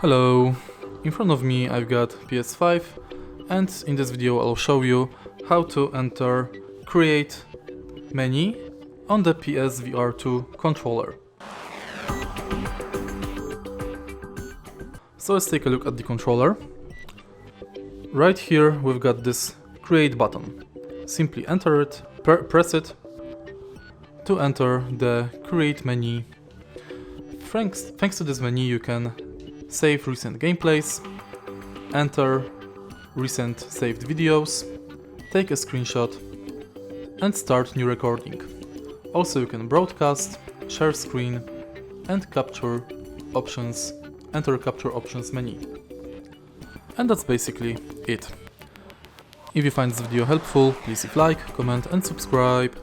Hello, in front of me I've got PS5 and in this video I'll show you how to enter create menu on the PSVR2 controller. So let's take a look at the controller. Right here we've got this create button. Simply enter it, press it to enter the create menu. Thanks to this menu you can save recent gameplays, enter recent saved videos, take a screenshot and start new recording. Also you can broadcast, share screen and capture options, enter capture options menu. And that's basically it. If you find this video helpful, please leave like, comment and subscribe.